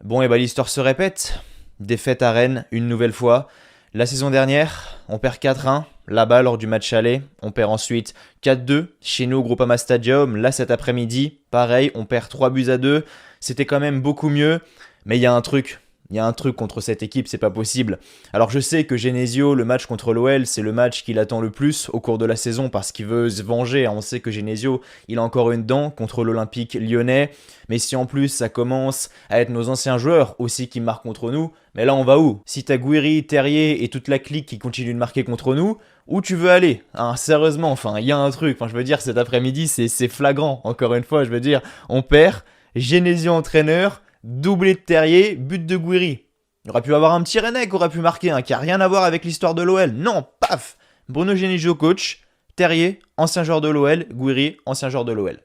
Bon, et bah l'histoire se répète. Défaite à Rennes, une nouvelle fois. La saison dernière, on perd 4-1. Là-bas, lors du match aller, on perd ensuite 4-2 chez nous au Groupama Stadium. Là, cet après-midi, pareil, on perd 3-2. C'était quand même beaucoup mieux. Mais il y a un truc. Il y a un truc contre cette équipe, c'est pas possible. Alors je sais que Genesio, le match contre l'OL, c'est le match qu'il attend le plus au cours de la saison parce qu'il veut se venger. On sait que Genesio, il a encore une dent contre l'Olympique lyonnais. Mais si en plus ça commence à être nos anciens joueurs aussi qui marquent contre nous, mais là on va où? Si t'as Gouiri, Terrier et toute la clique qui continue de marquer contre nous, où tu veux aller hein? Sérieusement, enfin, il y a un truc. Enfin, je veux dire, cet après-midi, c'est flagrant. Encore une fois, je veux dire, on perd. Genesio entraîneur. Doublé de Terrier, but de Gouiri. Il aurait pu avoir un petit Rennais qui aurait pu marquer, qui a rien à voir avec l'histoire de l'OL. Non, paf. Bruno Genesio coach, Terrier, ancien joueur de l'OL, Gouiri, ancien joueur de l'OL.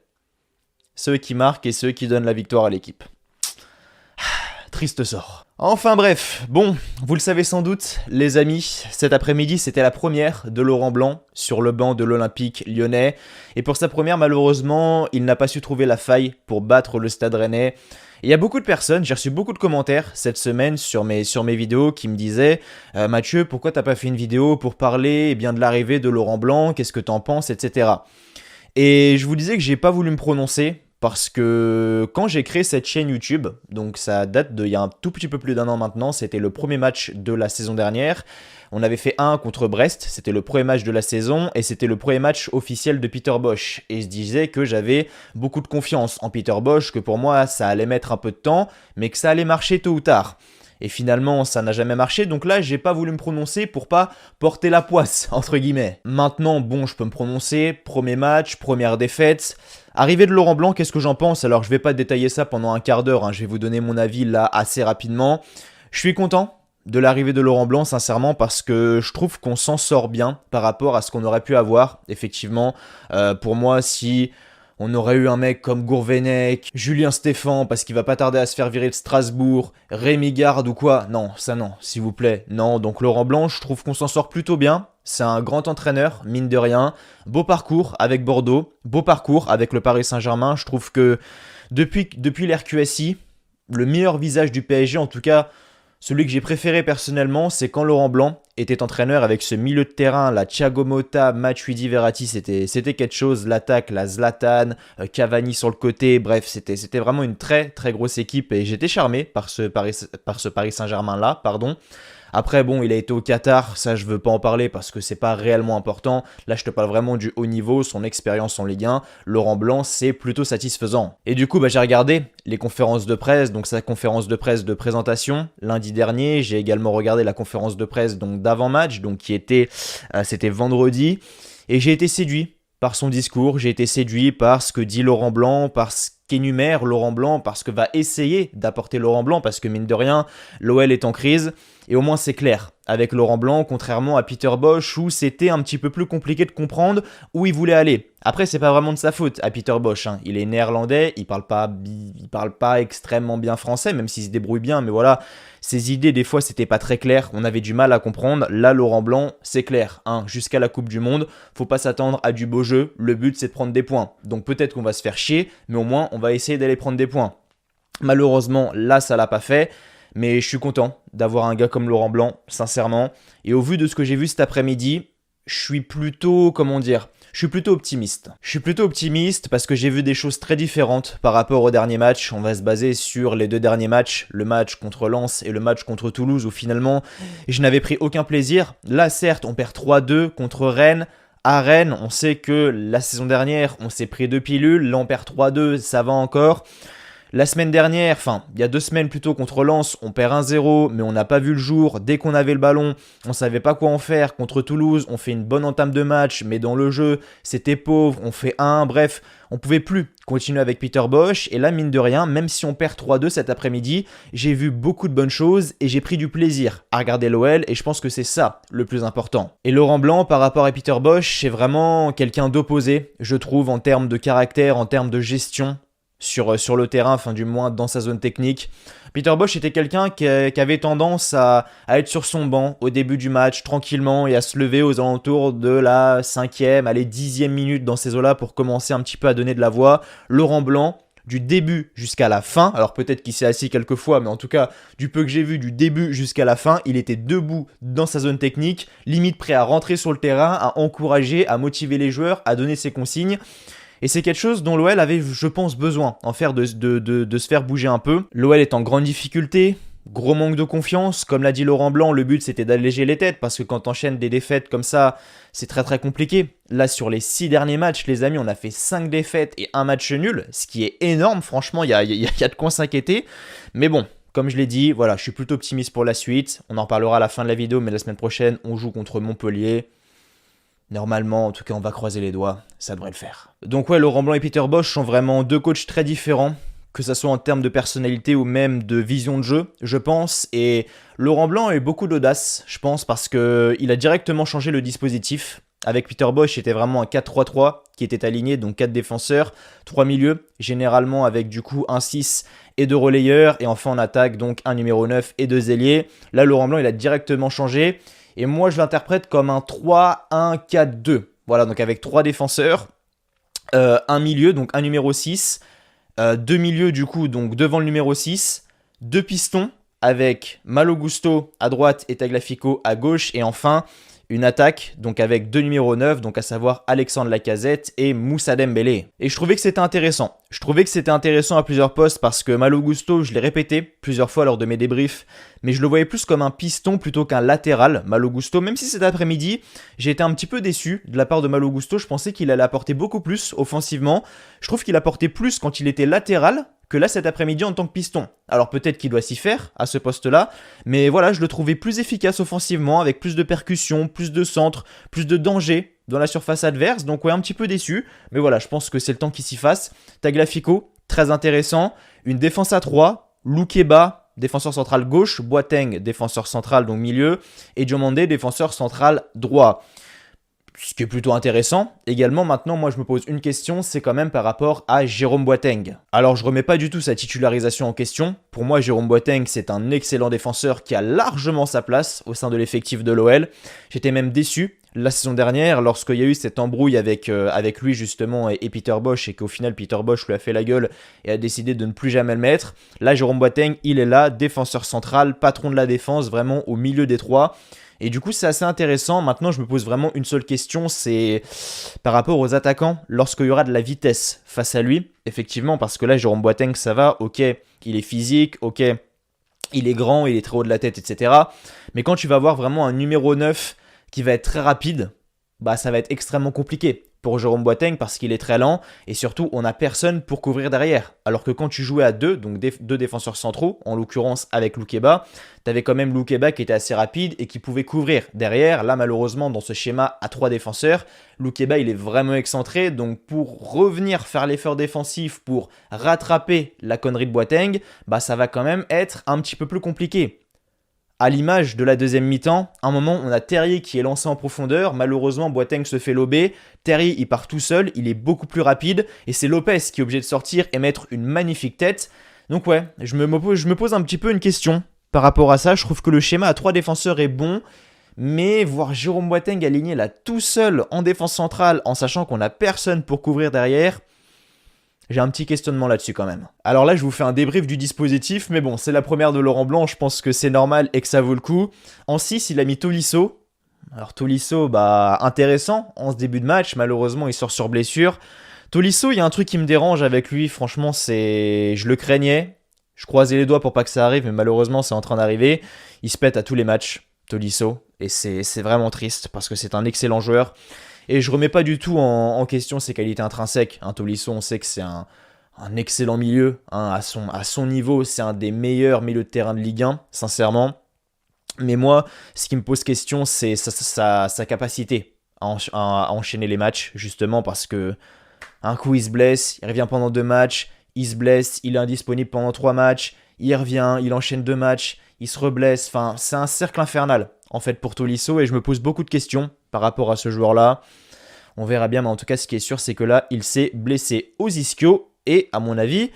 Ceux qui marquent et ceux qui donnent la victoire à l'équipe. Triste sort. Enfin bref, bon, vous le savez sans doute, les amis, cet après-midi c'était la première de Laurent Blanc sur le banc de l'Olympique lyonnais. Et pour sa première, malheureusement, il n'a pas su trouver la faille pour battre le Stade Rennais. Il y a beaucoup de personnes, j'ai reçu beaucoup de commentaires cette semaine sur mes vidéos qui me disaient Mathieu, pourquoi t'as pas fait une vidéo pour parler de l'arrivée de Laurent Blanc, qu'est-ce que t'en penses, etc. Et je vous disais que j'ai pas voulu me prononcer parce que quand j'ai créé cette chaîne YouTube, donc ça date d'il y a un tout petit peu plus d'un an maintenant, c'était le premier match de la saison dernière. On avait fait 1 contre Brest, c'était le premier match de la saison et c'était le premier match officiel de Peter Bosz. Et je disais que j'avais beaucoup de confiance en Peter Bosz, que pour moi ça allait mettre un peu de temps, mais que ça allait marcher tôt ou tard. Et finalement, ça n'a jamais marché, donc là, j'ai pas voulu me prononcer pour pas porter la poisse, entre guillemets. Maintenant, bon, je peux me prononcer, premier match, première défaite. Arrivée de Laurent Blanc, qu'est-ce que j'en pense? Alors, je vais pas détailler ça pendant un quart d'heure, je vais vous donner mon avis là assez rapidement. Je suis content de l'arrivée de Laurent Blanc, sincèrement, parce que je trouve qu'on s'en sort bien par rapport à ce qu'on aurait pu avoir, effectivement. Pour moi, si on aurait eu un mec comme Gourvenec, Julien Stéphan, parce qu'il va pas tarder à se faire virer de Strasbourg, Rémi Garde ou quoi. Non, ça non, s'il vous plaît. Non, donc Laurent Blanc, je trouve qu'on s'en sort plutôt bien. C'est un grand entraîneur, mine de rien. Beau parcours avec Bordeaux, beau parcours avec le Paris Saint-Germain. Je trouve que depuis l'RQSI, le meilleur visage du PSG, en tout cas celui que j'ai préféré personnellement, c'est quand Laurent Blanc était entraîneur avec ce milieu de terrain, la Thiago Motta, Matuidi, Verratti, c'était quelque chose, l'attaque, la Zlatan, Cavani sur le côté, bref, c'était vraiment une très très grosse équipe et j'étais charmé par ce Paris Saint-Germain là, pardon. Après, bon, il a été au Qatar, ça je veux pas en parler parce que c'est pas réellement important. Là, je te parle vraiment du haut niveau, son expérience en Ligue 1. Laurent Blanc, c'est plutôt satisfaisant. Et du coup, j'ai regardé les conférences de presse, donc sa conférence de presse de présentation lundi dernier. J'ai également regardé la conférence de presse donc d'avant-match, donc c'était vendredi. Et j'ai été séduit par son discours, j'ai été séduit par ce que dit Laurent Blanc, par ce qu'énumère Laurent Blanc, par ce que va essayer d'apporter Laurent Blanc, parce que mine de rien, l'OL est en crise. Et au moins c'est clair avec Laurent Blanc, contrairement à Peter Bosz où c'était un petit peu plus compliqué de comprendre où il voulait aller. Après c'est pas vraiment de sa faute à Peter Bosz, il est néerlandais, il parle pas extrêmement bien français, même s'il se débrouille bien, mais voilà, ses idées des fois c'était pas très clair, on avait du mal à comprendre. Là Laurent Blanc c'est clair, jusqu'à la Coupe du Monde, faut pas s'attendre à du beau jeu, le but c'est de prendre des points. Donc peut-être qu'on va se faire chier, mais au moins on va essayer d'aller prendre des points. Malheureusement là ça l'a pas fait. Mais je suis content d'avoir un gars comme Laurent Blanc, sincèrement. Et au vu de ce que j'ai vu cet après-midi, je suis plutôt optimiste. Je suis plutôt optimiste parce que j'ai vu des choses très différentes par rapport au dernier match. On va se baser sur les deux derniers matchs, le match contre Lens et le match contre Toulouse où finalement je n'avais pris aucun plaisir. Là certes on perd 3-2 contre Rennes. À Rennes, on sait que la saison dernière on s'est pris 2 pilules, là on perd 3-2, ça va encore. La semaine dernière, il y a 2 semaines plutôt contre Lens, on perd 1-0, mais on n'a pas vu le jour. Dès qu'on avait le ballon, on savait pas quoi en faire. Contre Toulouse, on fait une bonne entame de match, mais dans le jeu, c'était pauvre, on fait 1, bref, on pouvait plus continuer avec Peter Bosz. Et là, mine de rien, même si on perd 3-2 cet après-midi, j'ai vu beaucoup de bonnes choses et j'ai pris du plaisir à regarder l'OL et je pense que c'est ça le plus important. Et Laurent Blanc, par rapport à Peter Bosz, c'est vraiment quelqu'un d'opposé, je trouve, en termes de caractère, en termes de gestion. Sur le terrain, du moins dans sa zone technique. Peter Bosz était quelqu'un qui avait tendance à être sur son banc au début du match, tranquillement, et à se lever aux alentours de la 5e, allez 10e minute dans ces eaux-là pour commencer un petit peu à donner de la voix. Laurent Blanc, du début jusqu'à la fin. Alors peut-être qu'il s'est assis quelques fois, mais en tout cas, du peu que j'ai vu du début jusqu'à la fin, il était debout dans sa zone technique, limite prêt à rentrer sur le terrain, à encourager, à motiver les joueurs, à donner ses consignes. Et c'est quelque chose dont l'OL avait, je pense, besoin en faire de se faire bouger un peu. L'OL est en grande difficulté. Gros manque de confiance, comme l'a dit Laurent Blanc, le but c'était d'alléger les têtes parce que quand t'enchaînes des défaites comme ça, c'est très très compliqué. Là sur les 6 derniers matchs, les amis, on a fait 5 défaites et un match nul, ce qui est énorme, franchement, il y a de quoi s'inquiéter. Mais bon, comme je l'ai dit, voilà, je suis plutôt optimiste pour la suite. On en reparlera à la fin de la vidéo, mais la semaine prochaine, on joue contre Montpellier. Normalement, en tout cas, on va croiser les doigts, ça devrait le faire. Donc ouais, Laurent Blanc et Peter Bosz sont vraiment deux coachs très différents, que ce soit en termes de personnalité ou même de vision de jeu, je pense. Et Laurent Blanc a eu beaucoup d'audace, je pense, parce qu'il a directement changé le dispositif. Avec Peter Bosz, c'était vraiment un 4-3-3 qui était aligné, donc 4 défenseurs, 3 milieux, généralement avec du coup un 6 et 2 relayeurs, et enfin en attaque, donc un numéro 9 et 2 ailiers. Là, Laurent Blanc, il a directement changé, et moi, je l'interprète comme un 3-1-4-2. Voilà, donc avec 3 défenseurs, un milieu, donc un numéro 6, 2 milieux du coup, donc devant le numéro 6, 2 pistons avec Malo Gusto à droite et Tagliafico à gauche, et enfin une attaque donc avec 2 numéros 9, donc à savoir Alexandre Lacazette et Moussa Dembélé. Et je trouvais que c'était intéressant. Je trouvais que c'était intéressant à plusieurs postes parce que Malo Gusto, je l'ai répété plusieurs fois lors de mes débriefs, mais je le voyais plus comme un piston plutôt qu'un latéral, Malo Gusto, même si cet après-midi, j'ai été un petit peu déçu de la part de Malo Gusto. Je pensais qu'il allait apporter beaucoup plus offensivement. Je trouve qu'il apportait plus quand il était latéral que là cet après-midi en tant que piston. Alors peut-être qu'il doit s'y faire à ce poste-là, mais voilà, je le trouvais plus efficace offensivement, avec plus de percussion, plus de centre, plus de danger dans la surface adverse, donc ouais, un petit peu déçu, mais voilà, je pense que c'est le temps qu'il s'y fasse. Tagliafico, très intéressant, une défense à 3, Loukeba, défenseur central gauche, Boateng, défenseur central donc milieu, et Diomandé, défenseur central droit. Ce qui est plutôt intéressant. Également, maintenant, moi, je me pose une question, c'est quand même par rapport à Jérôme Boateng. Alors, je remets pas du tout sa titularisation en question. Pour moi, Jérôme Boateng, c'est un excellent défenseur qui a largement sa place au sein de l'effectif de l'OL. J'étais même déçu la saison dernière, lorsqu'il y a eu cette embrouille avec lui, justement, et Peter Bosz, et qu'au final, Peter Bosz lui a fait la gueule et a décidé de ne plus jamais le mettre. Là, Jérôme Boateng, il est là, défenseur central, patron de la défense, vraiment au milieu des trois. Et du coup, c'est assez intéressant. Maintenant, je me pose vraiment une seule question, c'est par rapport aux attaquants, lorsqu'il y aura de la vitesse face à lui, effectivement, parce que là, Jérôme Boateng, ça va, ok, il est physique, ok, il est grand, il est très haut de la tête, etc. Mais quand tu vas avoir vraiment un numéro 9 qui va être très rapide, bah ça va être extrêmement compliqué pour Jérôme Boateng parce qu'il est très lent et surtout on n'a personne pour couvrir derrière. Alors que quand tu jouais à deux, donc deux défenseurs centraux, en l'occurrence avec Loukeba, tu avais quand même Loukeba qui était assez rapide et qui pouvait couvrir derrière. Là malheureusement dans ce schéma à 3 défenseurs, Loukeba il est vraiment excentré, donc pour revenir faire l'effort défensif, pour rattraper la connerie de Boateng, bah ça va quand même être un petit peu plus compliqué. À l'image de la deuxième mi-temps, à un moment, on a Terrier qui est lancé en profondeur. Malheureusement, Boateng se fait lober. Terrier, il part tout seul. Il est beaucoup plus rapide. Et c'est Lopez qui est obligé de sortir et mettre une magnifique tête. Donc ouais, je me pose un petit peu une question par rapport à ça. Je trouve que le schéma à 3 défenseurs est bon. Mais voir Jérôme Boateng aligné là tout seul en défense centrale, en sachant qu'on n'a personne pour couvrir derrière, j'ai un petit questionnement là-dessus quand même. Alors là, je vous fais un débrief du dispositif, mais bon, c'est la première de Laurent Blanc, je pense que c'est normal et que ça vaut le coup. En 6, il a mis Tolisso. Alors Tolisso, bah intéressant en ce début de match, malheureusement il sort sur blessure. Tolisso, il y a un truc qui me dérange avec lui, franchement, c'est... Je le craignais, je croisais les doigts pour pas que ça arrive, mais malheureusement c'est en train d'arriver. Il se pète à tous les matchs, Tolisso, et c'est vraiment triste parce que c'est un excellent joueur. Et je remets pas du tout en question ses qualités intrinsèques. Tolisso, on sait que c'est un excellent milieu. À son niveau, c'est un des meilleurs milieux de terrain de Ligue 1, sincèrement. Mais moi, ce qui me pose question, c'est sa capacité à enchaîner les matchs, justement, parce que un coup, il se blesse, il revient pendant 2 matchs, il se blesse, il est indisponible pendant 3 matchs, il revient, il enchaîne 2 matchs, il se reblesse. Enfin, c'est un cercle infernal, en fait, pour Tolisso, et je me pose beaucoup de questions par rapport à ce joueur-là. On verra bien, mais en tout cas, ce qui est sûr, c'est que là, il s'est blessé aux ischios, et à mon avis,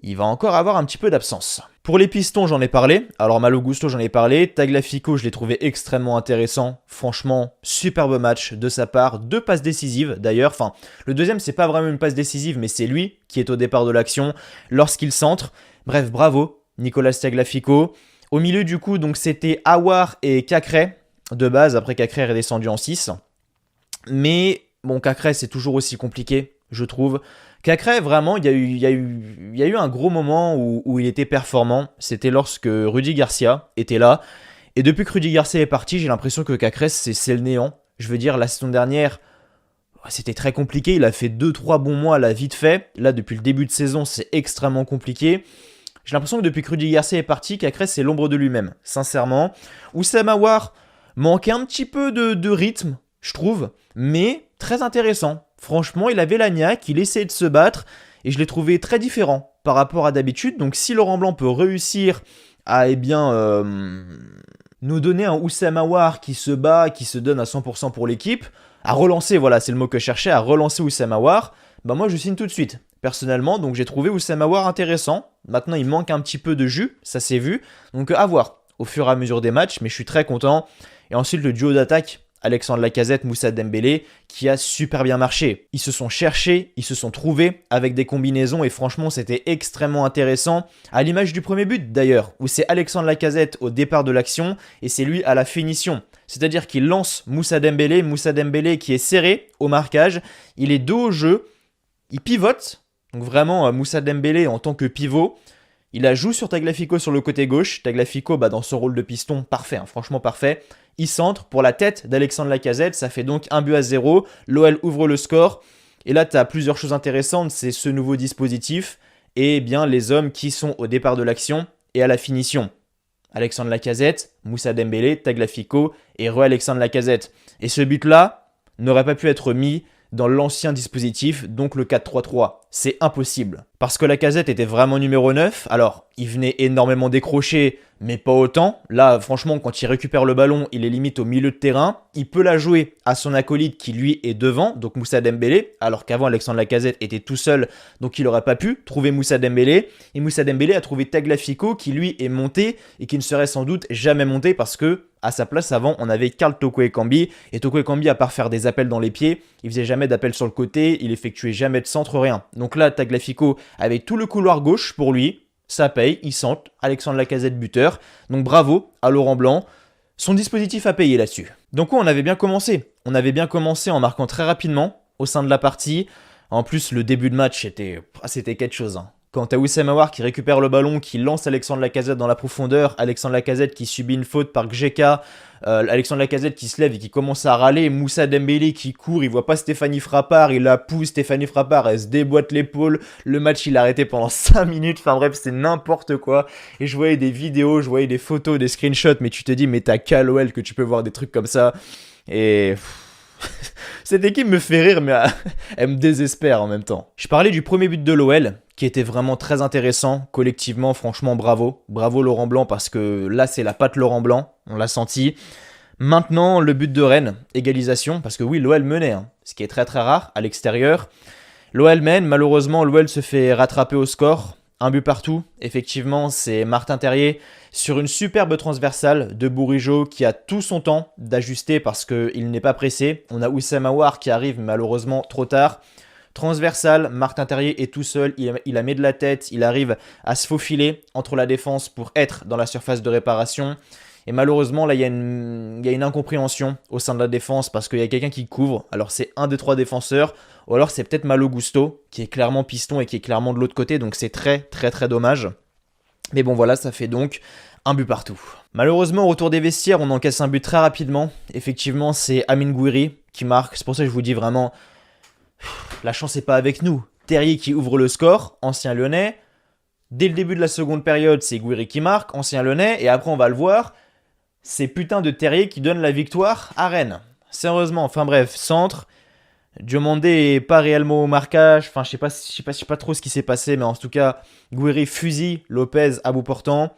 il va encore avoir un petit peu d'absence. Pour les pistons, j'en ai parlé. Alors Malo Gusto, j'en ai parlé. Tagliafico, je l'ai trouvé extrêmement intéressant. Franchement, superbe match de sa part. 2 passes décisives d'ailleurs. Enfin, le deuxième, c'est pas vraiment une passe décisive, mais c'est lui qui est au départ de l'action lorsqu'il centre. Bref, bravo, Nicolas Tagliafico. Au milieu, du coup, donc c'était Aouar et Cacré de base. Après, Cacré est redescendu en 6. Mais bon, Cacré, c'est toujours aussi compliqué, je trouve. Cacré, vraiment, il y a eu un gros moment où il était performant. C'était lorsque Rudy Garcia était là. Et depuis que Rudy Garcia est parti, j'ai l'impression que Cacré, c'est le néant. Je veux dire, la saison dernière, c'était très compliqué. Il a fait 2-3 bons mois là, vite fait. Là, depuis le début de saison, c'est extrêmement compliqué. J'ai l'impression que depuis que Rudy Garcia est parti, Cacré, c'est l'ombre de lui-même, sincèrement. Oussem Aouar manquait un petit peu de rythme, je trouve, mais très intéressant. Franchement, il avait la niaque, il essayait de se battre, et je l'ai trouvé très différent par rapport à d'habitude. Donc si Laurent Blanc peut réussir à nous donner un Oussem Aouar qui se bat, qui se donne à 100% pour l'équipe, à relancer, voilà, c'est le mot que je cherchais, à relancer Oussem Aouar, bah moi je signe tout de suite. Personnellement, donc j'ai trouvé Oussem Aouar intéressant. Maintenant, il manque un petit peu de jus, ça s'est vu. Donc à voir au fur et à mesure des matchs, mais je suis très content. Et ensuite, le duo d'attaque, Alexandre Lacazette, Moussa Dembélé, qui a super bien marché. Ils se sont cherchés, ils se sont trouvés avec des combinaisons et franchement, c'était extrêmement intéressant. À l'image du premier but d'ailleurs, où c'est Alexandre Lacazette au départ de l'action et c'est lui à la finition. C'est-à-dire qu'il lance Moussa Dembélé qui est serré au marquage, il est dos au jeu, il pivote. Donc vraiment, Moussa Dembélé en tant que pivot, il la joue sur Tagliafico sur le côté gauche. Tagliafico, dans son rôle de piston, parfait, hein, franchement parfait. Il centre pour la tête d'Alexandre Lacazette, ça fait donc 1-0. L'OL ouvre le score. Et là, tu as plusieurs choses intéressantes, c'est ce nouveau dispositif et bien les hommes qui sont au départ de l'action et à la finition. Alexandre Lacazette, Moussa Dembélé, Tagliafico et Alexandre Lacazette. Et ce but-là n'aurait pas pu être mis dans l'ancien dispositif, donc le 4-3-3. C'est impossible. Parce que Lacazette était vraiment numéro 9, alors il venait énormément décrocher, mais pas autant. Là, franchement, quand il récupère le ballon, il est limite au milieu de terrain. Il peut la jouer à son acolyte qui, lui, est devant, donc Moussa Dembélé, alors qu'avant, Alexandre Lacazette était tout seul, donc il n'aurait pas pu trouver Moussa Dembélé. Et Moussa Dembélé a trouvé Tagliafico, qui, lui, est monté, et qui ne serait sans doute jamais monté, parce que à sa place, avant, on avait Karl Toko Ekambi. Et Toko Ekambi, à part faire des appels dans les pieds, il faisait jamais d'appels sur le côté, il effectuait jamais de centre, rien. Donc là, Tagliafico avait tout le couloir gauche pour lui. Ça paye, il centre. Alexandre Lacazette buteur. Donc bravo à Laurent Blanc. Son dispositif a payé là-dessus. Donc on avait bien commencé. On avait bien commencé en marquant très rapidement au sein de la partie. En plus, le début de match, c'était quelque chose, hein. Quand t'as Oussem Aouar qui récupère le ballon, qui lance Alexandre Lacazette dans la profondeur, Alexandre Lacazette qui subit une faute par Geka, Alexandre Lacazette qui se lève et qui commence à râler, Moussa Dembélé qui court, il voit pas Stéphanie Frappard, il la pousse, Stéphanie Frappard, elle se déboîte l'épaule, le match il a arrêté pendant 5 minutes, enfin bref, c'est n'importe quoi. Et je voyais des vidéos, je voyais des photos, des screenshots, mais tu te dis, mais t'as qu'à l'OL que tu peux voir des trucs comme ça. Et... cette équipe me fait rire, mais elle me désespère en même temps. Je parlais du premier but de l'OL, qui était vraiment très intéressant. Collectivement, franchement, bravo. Bravo Laurent Blanc, parce que là, c'est la patte Laurent Blanc. On l'a senti. Maintenant, le but de Rennes, égalisation, parce que oui, l'OL menait, hein, ce qui est très très rare à l'extérieur. L'OL mène, malheureusement, l'OL se fait rattraper au score. Un but partout, effectivement, c'est Martin Terrier sur une superbe transversale de Bourigeaud qui a tout son temps d'ajuster parce qu'il n'est pas pressé. On a Oussem Aouar qui arrive malheureusement trop tard. Transversale, Martin Terrier est tout seul, il la met de la tête, il arrive à se faufiler entre la défense pour être dans la surface de réparation. Et malheureusement, là, il y a une incompréhension au sein de la défense parce qu'il y a quelqu'un qui couvre. Alors, c'est un des 3 défenseurs. Ou alors, c'est peut-être Malo Gusto qui est clairement piston et qui est clairement de l'autre côté. Donc, c'est très, très, très dommage. Mais bon, voilà, ça fait donc un but partout. Malheureusement, au retour des vestiaires, on encaisse un but très rapidement. Effectivement, c'est Amine Gouiri qui marque. C'est pour ça que je vous dis vraiment, la chance n'est pas avec nous. Terrier qui ouvre le score, ancien Lyonnais. Dès le début de la seconde période, c'est Gouiri qui marque, ancien Lyonnais. Et après, on va le voir. C'est putain de Terrier qui donne la victoire à Rennes. Sérieusement, enfin bref, centre. Diomandé est pas réellement au marquage. Enfin, je sais pas trop ce qui s'est passé, mais en tout cas, Gouiri fusille Lopez à bout portant.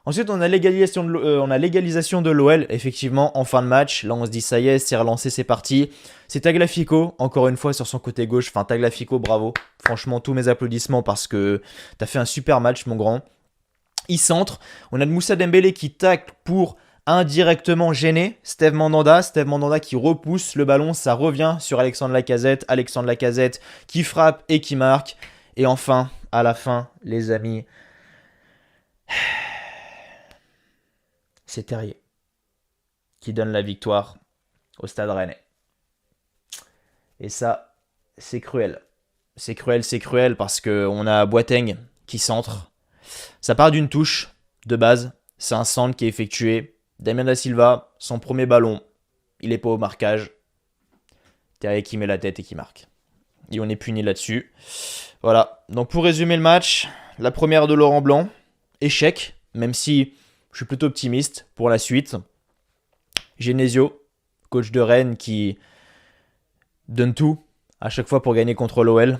Ensuite, on a l'égalisation de l'OL, effectivement, en fin de match. Là, on se dit, ça y est, c'est relancé, c'est parti. C'est Tagliafico, encore une fois, sur son côté gauche. Enfin, Tagliafico, bravo. Franchement, tous mes applaudissements parce que t'as fait un super match, mon grand. Il centre. On a le Moussa Dembélé qui tacle pour indirectement gêner Steve Mandanda. Steve Mandanda qui repousse le ballon. Ça revient sur Alexandre Lacazette. Alexandre Lacazette qui frappe et qui marque. Et enfin, à la fin, les amis... c'est Terrier qui donne la victoire au Stade Rennais. Et ça, c'est cruel. C'est cruel parce qu'on a Boateng qui centre. Ça part d'une touche de base. C'est un centre qui est effectué. Damien Da Silva, son premier ballon, il n'est pas au marquage. Terrier qui met la tête et qui marque. Et on est puni là-dessus. Voilà. Donc pour résumer le match, la première de Laurent Blanc, échec, même si... je suis plutôt optimiste pour la suite. Genesio, coach de Rennes qui donne tout à chaque fois pour gagner contre l'OL.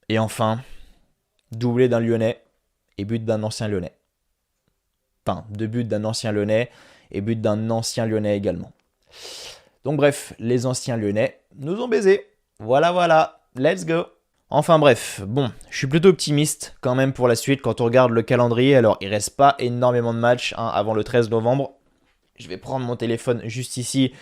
Et enfin, doublé d'un Lyonnais et but d'un ancien Lyonnais. Enfin, 2 buts d'un ancien Lyonnais et but d'un ancien Lyonnais également. Donc bref, les anciens Lyonnais nous ont baisés. Voilà, let's go. Enfin bref, bon, je suis plutôt optimiste quand même pour la suite quand on regarde le calendrier. Alors, il reste pas énormément de matchs avant le 13 novembre. Je vais prendre mon téléphone juste ici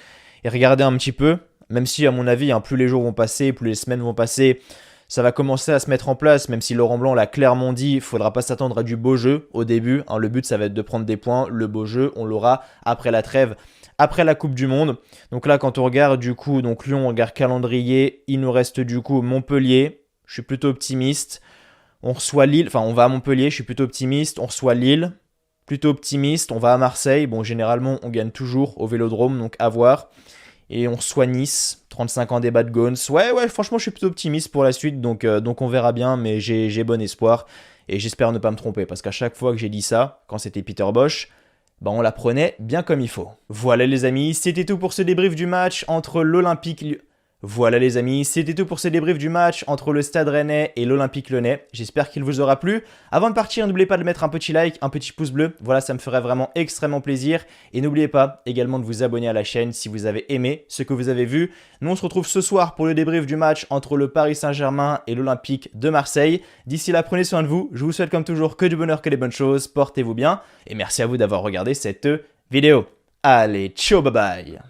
et regarder un petit peu. Même si, à mon avis, plus les jours vont passer, plus les semaines vont passer, ça va commencer à se mettre en place. Même si Laurent Blanc l'a clairement dit, il ne faudra pas s'attendre à du beau jeu au début. Le but, ça va être de prendre des points. Le beau jeu, on l'aura après la trêve, après la Coupe du Monde. Donc là, quand on regarde du coup, donc Lyon, on regarde calendrier, il nous reste du coup Montpellier. Je suis plutôt optimiste. On reçoit Lille. Enfin, on va à Montpellier. Je suis plutôt optimiste. On reçoit Lille. Plutôt optimiste. On va à Marseille. Bon, généralement, on gagne toujours au Vélodrome. Donc, à voir. Et on reçoit Nice. 35 ans des Bad Guns. Ouais, franchement, je suis plutôt optimiste pour la suite. Donc on verra bien. Mais j'ai bon espoir. Et j'espère ne pas me tromper. Parce qu'à chaque fois que j'ai dit ça, quand c'était Peter Bosch, on la prenait bien comme il faut. Voilà, les amis. C'était tout pour ce débrief du match entre l'Olympique... Voilà les amis, c'était tout pour ce débrief du match entre le Stade Rennais et l'Olympique Lyonnais. J'espère qu'il vous aura plu. Avant de partir, n'oubliez pas de mettre un petit like, un petit pouce bleu. Voilà, ça me ferait vraiment extrêmement plaisir. Et n'oubliez pas également de vous abonner à la chaîne si vous avez aimé ce que vous avez vu. Nous, on se retrouve ce soir pour le débrief du match entre le Paris Saint-Germain et l'Olympique de Marseille. D'ici là, prenez soin de vous. Je vous souhaite comme toujours que du bonheur, que des bonnes choses. Portez-vous bien. Et merci à vous d'avoir regardé cette vidéo. Allez, ciao, bye bye.